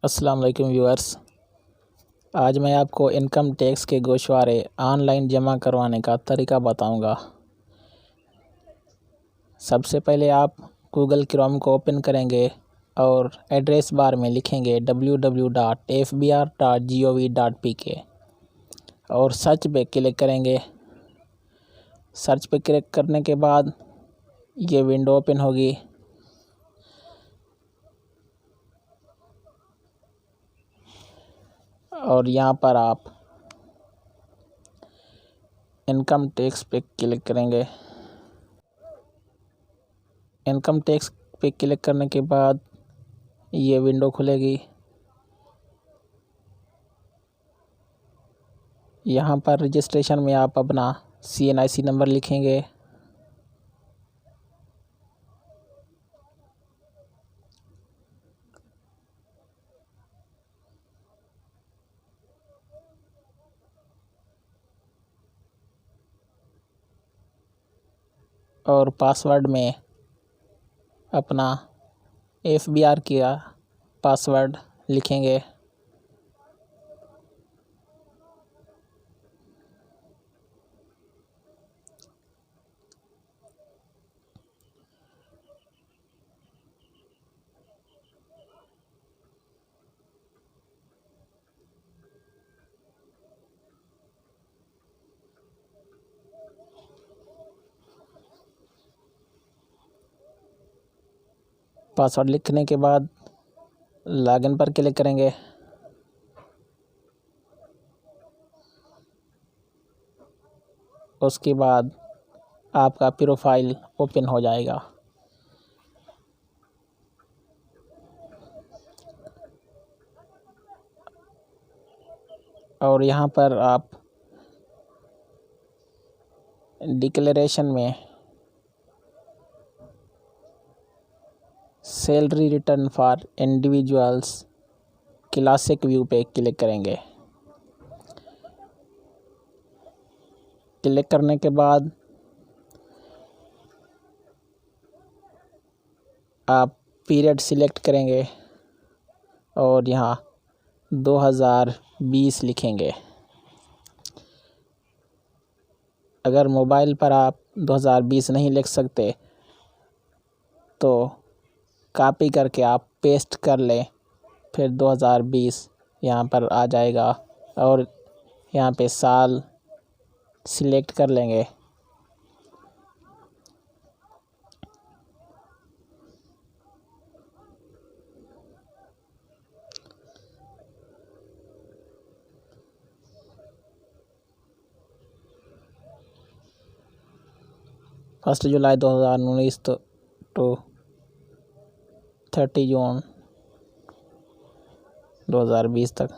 अस्सलाम वालेकुम व्यूअर्स। आज मैं आपको इनकम टैक्स के गोशवारे ऑनलाइन जमा करवाने का तरीका बताऊंगा। सबसे पहले आप गूगल क्रोम को ओपन करेंगे और एड्रेस बार में लिखेंगे www.fbr.gov.pk और सर्च पे क्लिक करेंगे। सर्च पे क्लिक करने के बाद ये विंडो ओपन होगी। और यहाँ पर आप इनकम टैक्स पे क्लिक करेंगे। इनकम टैक्स पे क्लिक करने के बाद ये विंडो खुलेगी। यहाँ पर रजिस्ट्रेशन में आप अपना CNIC नंबर लिखेंगे। और पासवर्ड में अपना FBR का पासवर्ड लिखेंगे। पासवर्ड लिखने के बाद लॉगिन पर क्लिक करेंगे। उसके बाद आपका प्रोफाइल ओपन हो जाएगा। और यहाँ पर आप डिक्लेरेशन में salary return for individuals classic view पे क्लिक करेंगे। क्लिक करने के बाद आप पीरियड सिलेक्ट करेंगे और यहाँ 2020 लिखेंगे। अगर मोबाइल पर आप 2020 नहीं लिख सकते तो कॉपी करके आप पेस्ट कर लें, फिर 2020 यहाँ पर आ जाएगा और यहाँ पे साल सिलेक्ट कर लेंगे। फर्स्ट जुलाई 2019 टू 30 जून 2020 तक।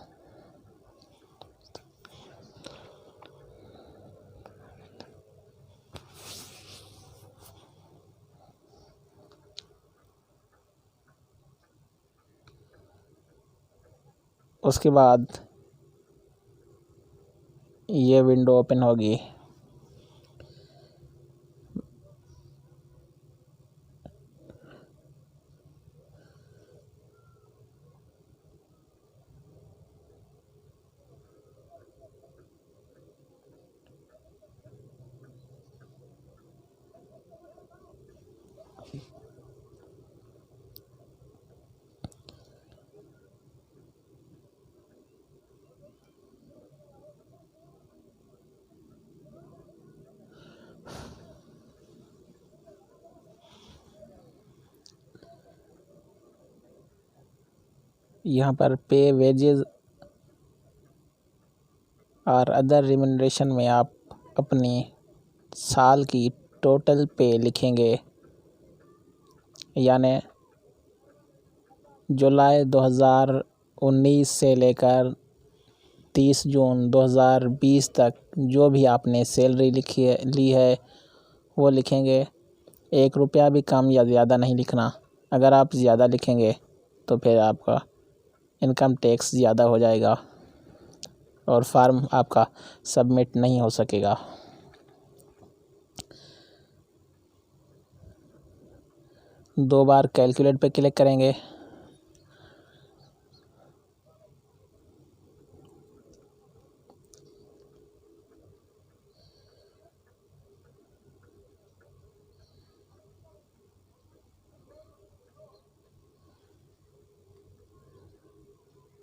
उसके बाद ये विंडो ओपन होगी। यहाँ पर पे वेजेस और अदर रिम्यूनरेशन में आप अपनी साल की टोटल पे लिखेंगे। यानी जुलाई 2019 से लेकर 30 जून 2020 तक जो भी आपने सैलरी ली है वो लिखेंगे। 1 रुपया भी कम या ज़्यादा नहीं लिखना। अगर आप ज़्यादा लिखेंगे तो फिर आपका इनकम टैक्स ज़्यादा हो जाएगा और फॉर्म आपका सबमिट नहीं हो सकेगा। दो बार कैलकुलेट पे क्लिक करेंगे।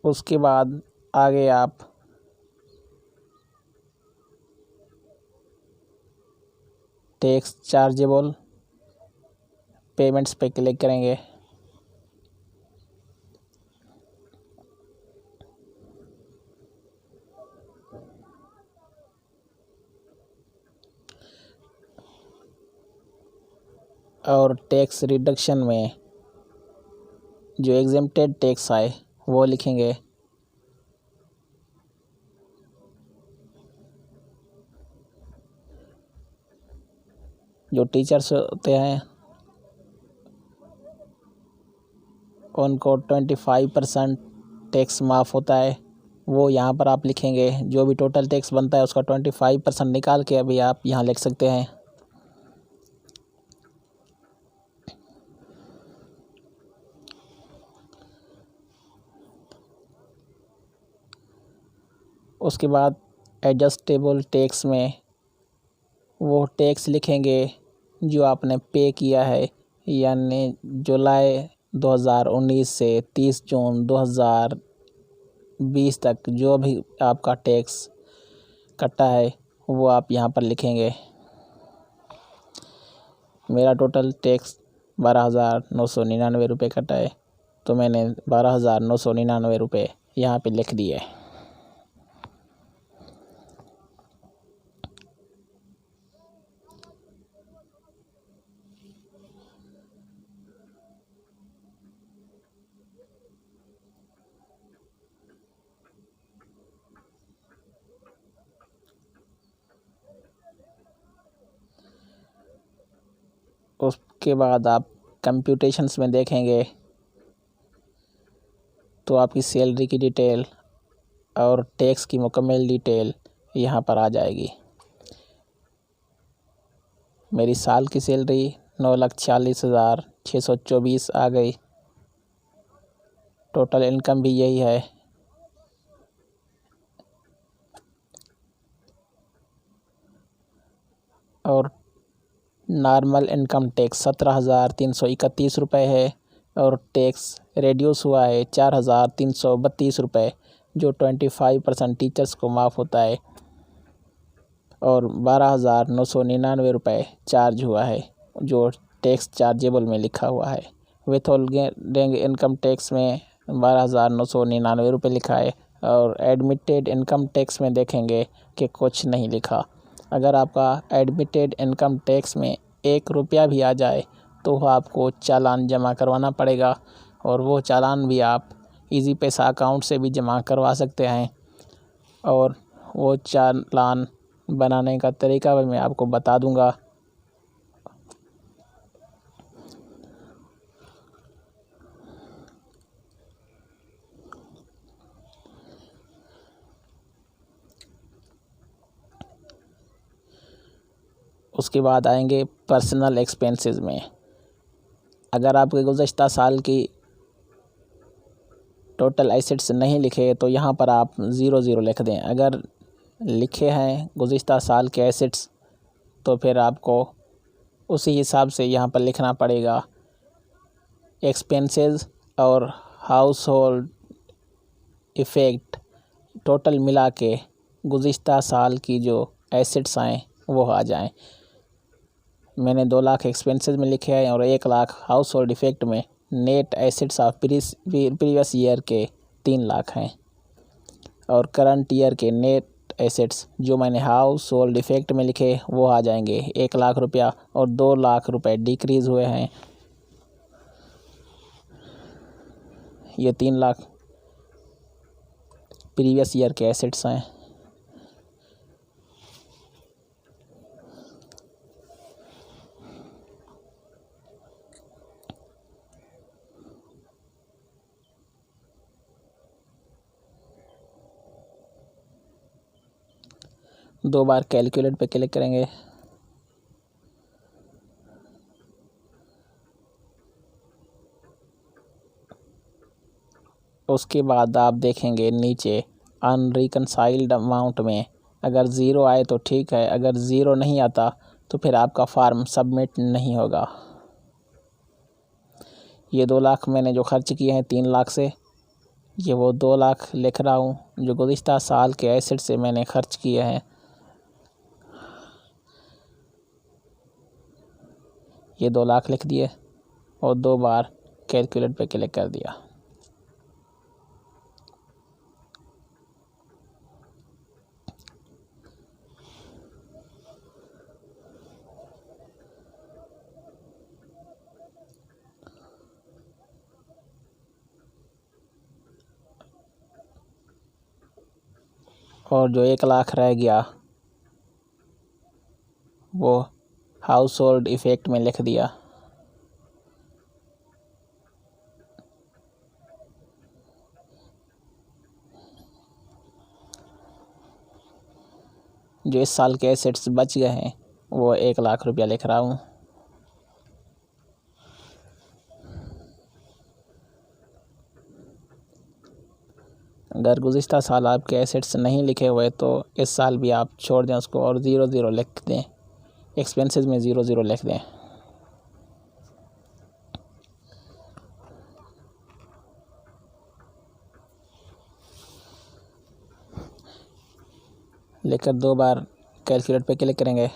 उसके बाद आगे आप टैक्स चार्जेबल पेमेंट्स पे क्लिक करेंगे। और टैक्स रिडक्शन में जो एग्जेम्प्टेड टैक्स आए वो लिखेंगे। जो टीचर्स होते हैं उनको 25% टैक्स माफ़ होता है, वो यहाँ पर आप लिखेंगे। जो भी टोटल टैक्स बनता है उसका 25% निकाल के अभी आप यहाँ लिख सकते हैं। उसके बाद एडजस्टेबल टैक्स में वो टैक्स लिखेंगे जो आपने पे किया है, यानी जुलाई 2019 से 30 जून 2020 तक जो भी आपका टैक्स कटा है वो आप यहाँ पर लिखेंगे। मेरा टोटल टैक्स 12,999 रुपये कटा है, तो मैंने 12,999 रुपये यहाँ पे लिख दिए। उसके बाद आप कंप्यूटेशंस में देखेंगे तो आपकी सैलरी की डिटेल और टैक्स की मुकम्मल डिटेल यहाँ पर आ जाएगी। मेरी साल की सैलरी 9,46,624 आ गई। टोटल इनकम भी यही है। और नॉर्मल इनकम टैक्स 17,331 रुपये है और टैक्स रिड्यूस हुआ है 4,332 रुपये, जो 25% टीचर्स को माफ़ होता है, और 12,999 रुपये चार्ज हुआ है जो टैक्स चार्जेबल में लिखा हुआ है। विथहोल्डिंग इनकम टैक्स में 12,999 रुपये लिखा है और एडमिटेड इनकम टैक्स में देखेंगे कि कुछ नहीं लिखा। अगर आपका एडमिटेड इनकम टैक्स में 1 रुपया भी आ जाए तो आपको चालान जमा करवाना पड़ेगा, और वो चालान भी आप इजी पैसा अकाउंट से भी जमा करवा सकते हैं। और वो चालान बनाने का तरीका भी मैं आपको बता दूंगा। उसके बाद आएंगे पर्सनल एक्सपेंसेस में। अगर आपके गुज़श्ता साल की टोटल एसेट्स नहीं लिखे तो यहाँ पर आप 0 लिख दें। अगर लिखे हैं गुज़श्ता साल के एसेट्स तो फिर आपको उसी हिसाब से यहाँ पर लिखना पड़ेगा। एक्सपेंसेस और हाउस होल्ड इफ़ेक्ट टोटल मिला के गुज़श्ता साल की जो एसेट्स आएँ वो आ जाएं। मैंने 2 लाख एक्सपेंसेस में लिखे हैं और 1 लाख हाउस होल्ड इफ़ेक्ट में। Net assets of previous year के 3 लाख हैं, और करंट ईयर के नेट एसेट्स जो मैंने हाउस होल्ड इफ़ेक्ट में लिखे वो आ जाएंगे 1 लाख रुपया, और 2 लाख रुपए डिक्रीज़ हुए हैं। ये 3 लाख प्रीवियस ईयर के एसेट्स हैं। दो बार कैलकुलेट पे क्लिक करेंगे। उसके बाद आप देखेंगे नीचे अनरिकनसाइल्ड अमाउंट में अगर 0 आए तो ठीक है, अगर 0 नहीं आता तो फिर आपका फार्म सबमिट नहीं होगा। ये 2 लाख मैंने जो खर्च किए हैं 3 लाख से, ये वो 2 लाख लिख रहा हूँ जो गुज़िश्ता साल के एसेट से मैंने खर्च किए हैं। ये 2 लाख लिख दिए और 2 बार कैलकुलेट पे क्लिक कर दिया। और जो 1 लाख रह गया वो हाउस होल्ड इफ़ेक्ट में लिख दिया। जो इस साल के एसेट्स बच गए हैं वो 1 लाख रुपया लिख रहा हूँ। अगर गुज़िश्ता साल आपके एसेट्स नहीं लिखे हुए तो इस साल भी आप छोड़ दें उसको और 0 लिख दें, एक्सपेंसेस में 0 लिख दें। लेकर 2 बार कैलकुलेट पे क्लिक करेंगे।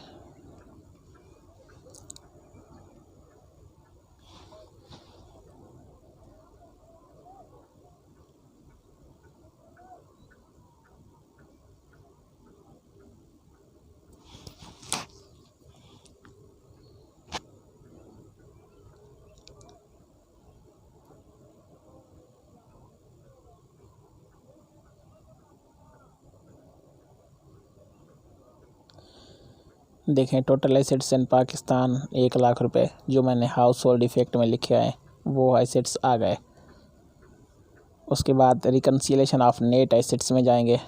देखें total assets in Pakistan 1 lakh रुपए जो मैंने हाउस होल्ड इफ़ेक्ट में लिखे हैं वो एसेट्स आ गए। उसके बाद रिकन्सिलेशन ऑफ नेट एसेट्स में जाएंगे।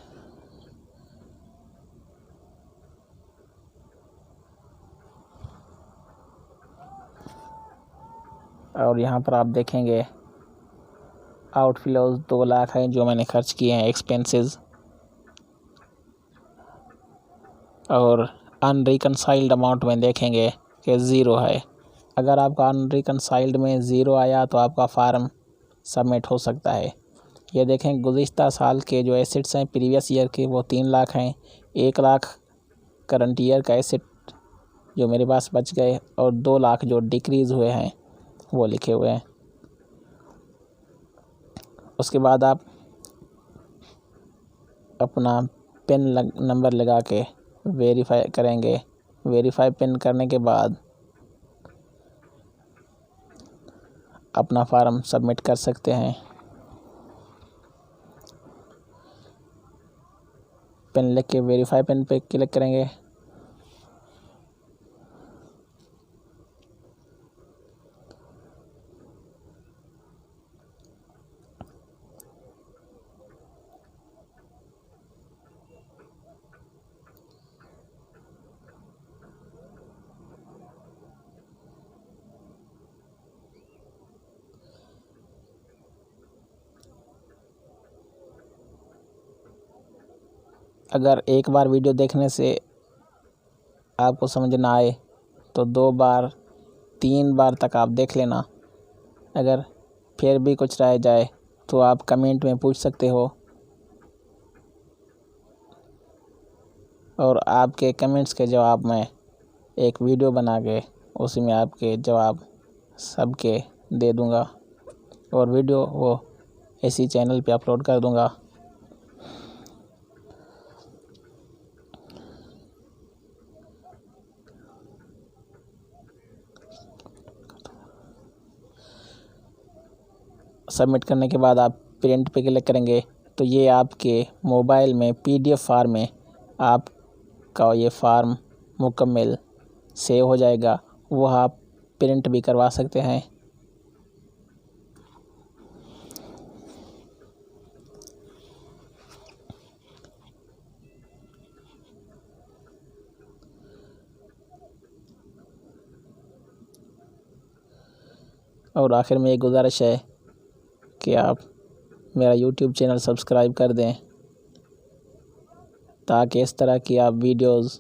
और यहाँ पर आप देखेंगे आउटफ्लोज 2 लाख हैं जो मैंने खर्च किए हैं एक्सपेंसेस, और अनरिकनसाइल्ड अमाउंट में देखेंगे कि 0 है। अगर आपका अनरिकनसाइल्ड में 0 आया तो आपका फार्म सबमिट हो सकता है। ये देखें गुज़िश्ता साल के जो एसेट्स हैं प्रीवियस ईयर के वो 3 लाख हैं। 1 लाख करंट ईयर का एसेट जो मेरे पास बच गए और 2 लाख जो डिक्रीज़ हुए हैं वो लिखे हुए हैं। उसके बाद आप अपना पिन नंबर लगा के वेरीफाई करेंगे। वेरीफाई पिन करने के बाद अपना फार्म सबमिट कर सकते हैं। पिन लिख के वेरीफाई पिन पे क्लिक करेंगे। अगर एक बार वीडियो देखने से आपको समझ ना आए तो 2 बार 3 बार तक आप देख लेना। अगर फिर भी कुछ रह जाए तो आप कमेंट में पूछ सकते हो और आपके कमेंट्स के जवाब में एक वीडियो बना के उसी में आपके जवाब सबके दे दूँगा और वीडियो वो इसी चैनल पे अपलोड कर दूँगा। सबमिट करने के बाद आप प्रिंट पे क्लिक करेंगे तो ये आपके मोबाइल में PDF फार्म में आपका ये फार्म मुकम्मल सेव हो जाएगा। वो आप प्रिंट भी करवा सकते हैं। और आखिर में एक गुजारिश है कि आप मेरा YouTube चैनल सब्सक्राइब कर दें ताकि इस तरह की आप वीडियोज़